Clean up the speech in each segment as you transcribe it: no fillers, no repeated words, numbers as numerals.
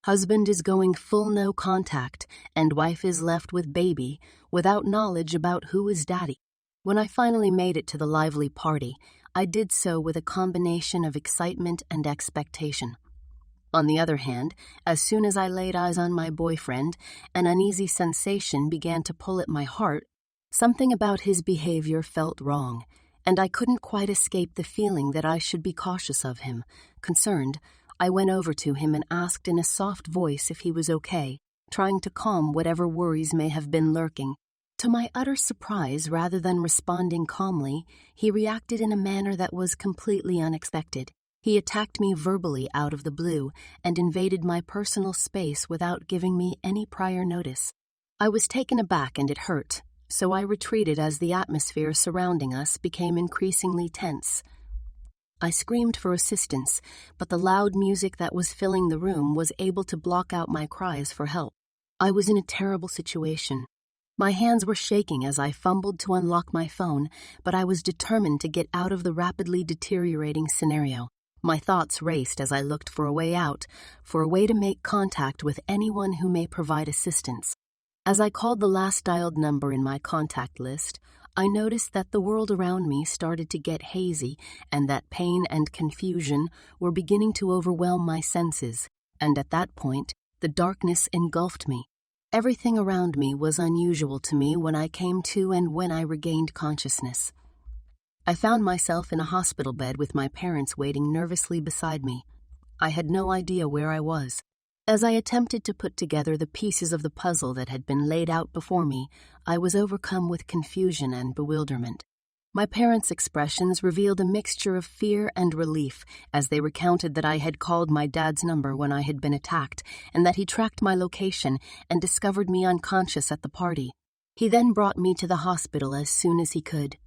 Husband is going full no contact, and wife is left with baby without knowledge about who is daddy. When I finally made it to the lively party, I did so with a combination of excitement and expectation. On the other hand, as soon as I laid eyes on my boyfriend, an uneasy sensation began to pull at my heart. Something about his behavior felt wrong, and I couldn't quite escape the feeling that I should be cautious of him. Concerned, I went over to him and asked in a soft voice if he was okay, trying to calm whatever worries may have been lurking. To my utter surprise, rather than responding calmly, he reacted in a manner that was completely unexpected. He attacked me verbally out of the blue and invaded my personal space without giving me any prior notice. I was taken aback and it hurt, so I retreated as the atmosphere surrounding us became increasingly tense. I screamed for assistance, but the loud music that was filling the room was able to block out my cries for help. I was in a terrible situation. My hands were shaking as I fumbled to unlock my phone, but I was determined to get out of the rapidly deteriorating scenario. My thoughts raced as I looked for a way out, for a way to make contact with anyone who may provide assistance. As I called the last dialed number in my contact list, I noticed that the world around me started to get hazy and that pain and confusion were beginning to overwhelm my senses, and at that point, the darkness engulfed me. Everything around me was unusual to me when I came to and when I regained consciousness. I found myself in a hospital bed with my parents waiting nervously beside me. I had no idea where I was. As I attempted to put together the pieces of the puzzle that had been laid out before me, I was overcome with confusion and bewilderment. My parents' expressions revealed a mixture of fear and relief as they recounted that I had called my dad's number when I had been attacked and that he tracked my location and discovered me unconscious at the party. He then brought me to the hospital as soon as he could.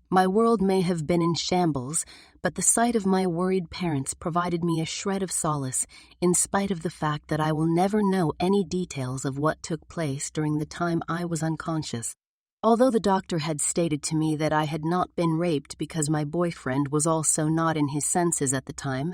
My world may have been in shambles, but the sight of my worried parents provided me a shred of solace, in spite of the fact that I will never know any details of what took place during the time I was unconscious. Although the doctor had stated to me that I had not been raped because my boyfriend was also not in his senses at the time,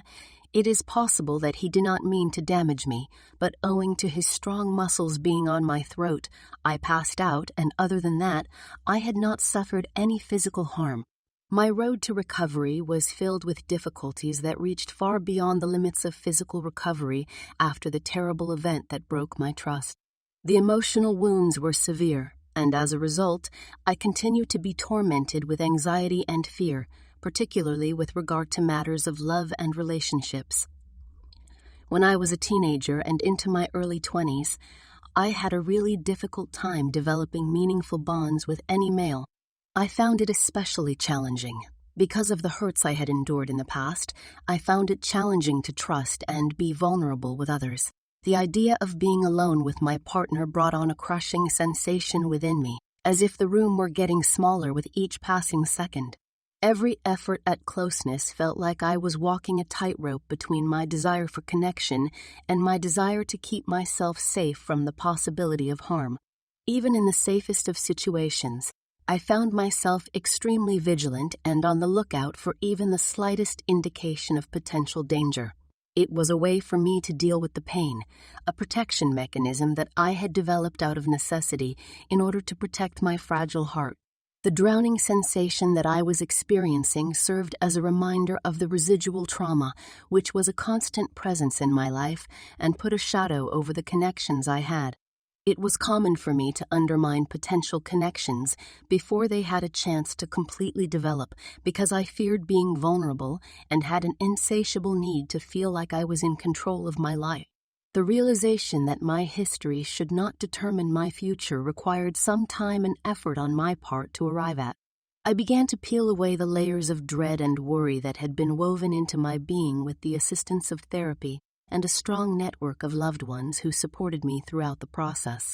it is possible that he did not mean to damage me, but owing to his strong muscles being on my throat, I passed out, and other than that, I had not suffered any physical harm. My road to recovery was filled with difficulties that reached far beyond the limits of physical recovery after the terrible event that broke my trust. The emotional wounds were severe, and as a result, I continued to be tormented with anxiety and fear, particularly with regard to matters of love and relationships. When I was a teenager and into my early 20s, I had a really difficult time developing meaningful bonds with any male. I found it especially challenging. Because of the hurts I had endured in the past, I found it challenging to trust and be vulnerable with others. The idea of being alone with my partner brought on a crushing sensation within me, as if the room were getting smaller with each passing second. Every effort at closeness felt like I was walking a tightrope between my desire for connection and my desire to keep myself safe from the possibility of harm. Even in the safest of situations, I found myself extremely vigilant and on the lookout for even the slightest indication of potential danger. It was a way for me to deal with the pain, a protection mechanism that I had developed out of necessity in order to protect my fragile heart. The drowning sensation that I was experiencing served as a reminder of the residual trauma, which was a constant presence in my life and put a shadow over the connections I had. It was common for me to undermine potential connections before they had a chance to completely develop because I feared being vulnerable and had an insatiable need to feel like I was in control of my life. The realization that my history should not determine my future required some time and effort on my part to arrive at. I began to peel away the layers of dread and worry that had been woven into my being with the assistance of therapy and a strong network of loved ones who supported me throughout the process.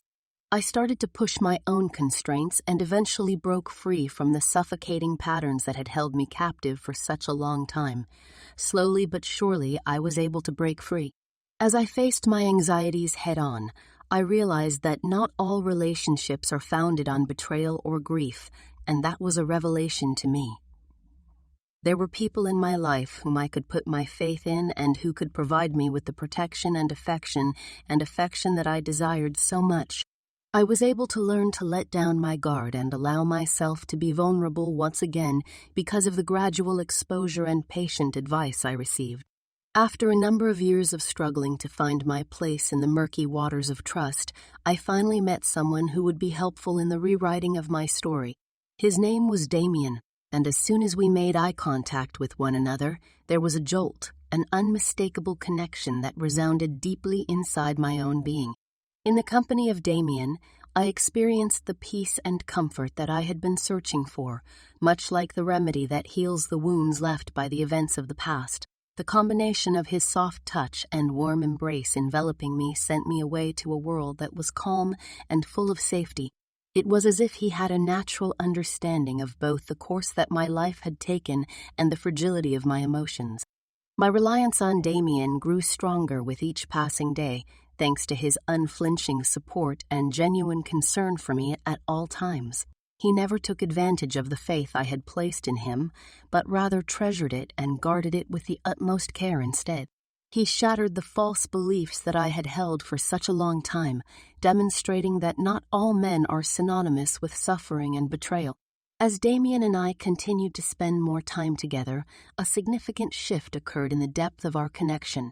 I started to push my own constraints and eventually broke free from the suffocating patterns that had held me captive for such a long time. Slowly but surely, I was able to break free. As I faced my anxieties head-on, I realized that not all relationships are founded on betrayal or grief, and that was a revelation to me. There were people in my life whom I could put my faith in and who could provide me with the protection and affection that I desired so much. I was able to learn to let down my guard and allow myself to be vulnerable once again because of the gradual exposure and patient advice I received. After a number of years of struggling to find my place in the murky waters of trust, I finally met someone who would be helpful in the rewriting of my story. His name was Damien, and as soon as we made eye contact with one another, there was a jolt, an unmistakable connection that resounded deeply inside my own being. In the company of Damien, I experienced the peace and comfort that I had been searching for, much like the remedy that heals the wounds left by the events of the past. The combination of his soft touch and warm embrace enveloping me sent me away to a world that was calm and full of safety. It was as if he had a natural understanding of both the course that my life had taken and the fragility of my emotions. My reliance on Damien grew stronger with each passing day, thanks to his unflinching support and genuine concern for me at all times. He never took advantage of the faith I had placed in him, but rather treasured it and guarded it with the utmost care instead. He shattered the false beliefs that I had held for such a long time, demonstrating that not all men are synonymous with suffering and betrayal. As Damien and I continued to spend more time together, a significant shift occurred in the depth of our connection.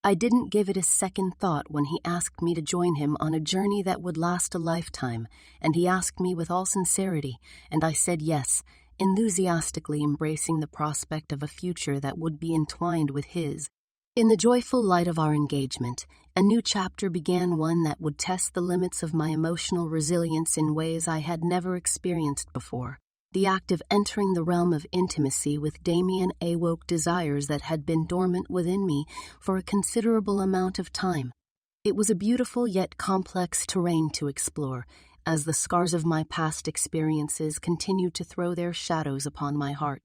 I didn't give it a second thought when he asked me to join him on a journey that would last a lifetime, and he asked me with all sincerity, and I said yes, enthusiastically embracing the prospect of a future that would be entwined with his. In the joyful light of our engagement, a new chapter began, one that would test the limits of my emotional resilience in ways I had never experienced before. The act of entering the realm of intimacy with Damien awoke desires that had been dormant within me for a considerable amount of time. It was a beautiful yet complex terrain to explore, as the scars of my past experiences continued to throw their shadows upon my heart.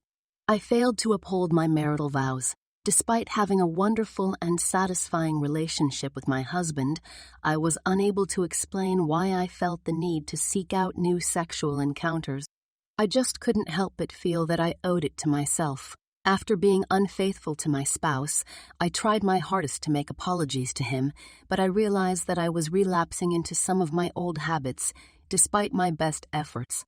I failed to uphold my marital vows. Despite having a wonderful and satisfying relationship with my husband, I was unable to explain why I felt the need to seek out new sexual encounters. I just couldn't help but feel that I owed it to myself. After being unfaithful to my spouse, I tried my hardest to make apologies to him, but I realized that I was relapsing into some of my old habits, despite my best efforts.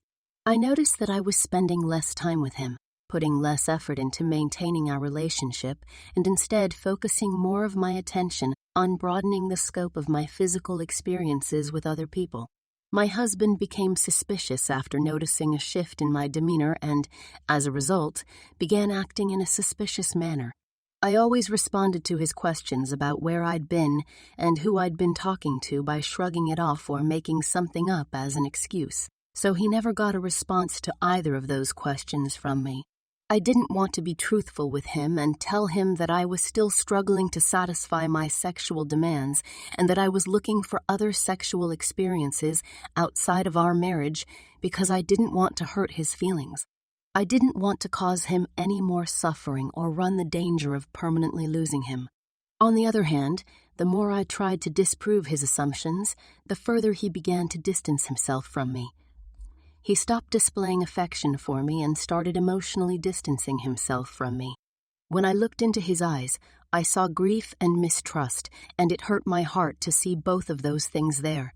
I noticed that I was spending less time with him, putting less effort into maintaining our relationship, and instead focusing more of my attention on broadening the scope of my physical experiences with other people. My husband became suspicious after noticing a shift in my demeanor and, as a result, began acting in a suspicious manner. I always responded to his questions about where I'd been and who I'd been talking to by shrugging it off or making something up as an excuse, so he never got a response to either of those questions from me. I didn't want to be truthful with him and tell him that I was still struggling to satisfy my sexual demands and that I was looking for other sexual experiences outside of our marriage because I didn't want to hurt his feelings. I didn't want to cause him any more suffering or run the danger of permanently losing him. On the other hand, the more I tried to disprove his assumptions, the further he began to distance himself from me. He stopped displaying affection for me and started emotionally distancing himself from me. When I looked into his eyes, I saw grief and mistrust, and it hurt my heart to see both of those things there.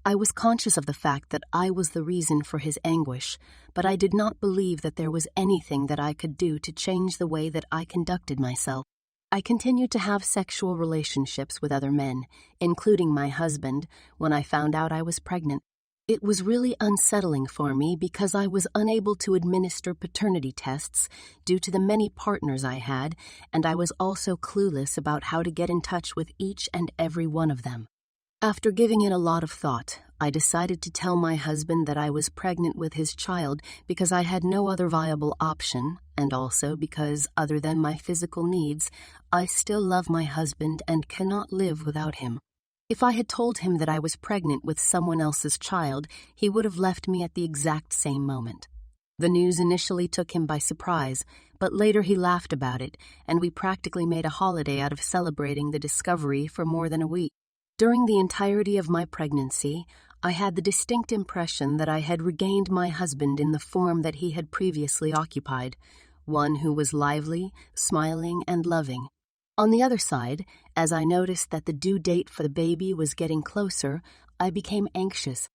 I was conscious of the fact that I was the reason for his anguish, but I did not believe that there was anything that I could do to change the way that I conducted myself. I continued to have sexual relationships with other men, including my husband, when I found out I was pregnant. It was really unsettling for me because I was unable to administer paternity tests due to the many partners I had, and I was also clueless about how to get in touch with each and every one of them. After giving it a lot of thought, I decided to tell my husband that I was pregnant with his child because I had no other viable option, and also because, other than my physical needs, I still love my husband and cannot live without him. If I had told him that I was pregnant with someone else's child, he would have left me at the exact same moment. The news initially took him by surprise, but later he laughed about it, and we practically made a holiday out of celebrating the discovery for more than a week. During the entirety of my pregnancy, I had the distinct impression that I had regained my husband in the form that he had previously occupied. one who was lively, smiling, and loving. On the other side, as I noticed that the due date for the baby was getting closer, I became anxious.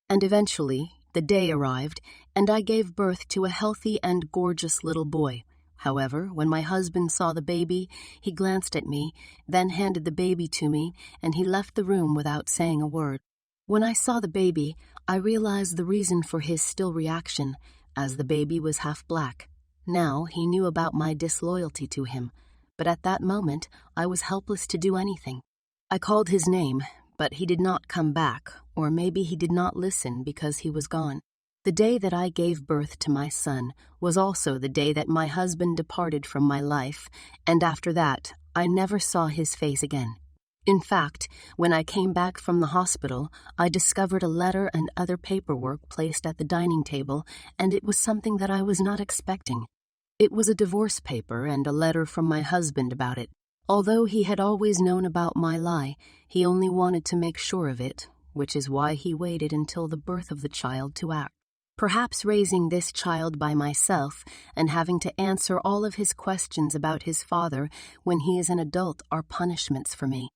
And eventually, the day arrived, and I gave birth to a healthy and gorgeous little boy. However, when my husband saw the baby, he glanced at me, then handed the baby to me, and he left the room without saying a word. When I saw the baby, I realized the reason for his still reaction, as the baby was half black. Now he knew about my disloyalty to him, but at that moment I was helpless to do anything. I called his name, but he did not come back, or maybe he did not listen because he was gone. The day that I gave birth to my son was also the day that my husband departed from my life, and after that, I never saw his face again. In fact, when I came back from the hospital, I discovered a letter and other paperwork placed at the dining table, and it was something that I was not expecting. It was a divorce paper and a letter from my husband about it. Although he had always known about my lie, he only wanted to make sure of it, which is why he waited until the birth of the child to act. Perhaps raising this child by myself and having to answer all of his questions about his father when he is an adult are punishments for me.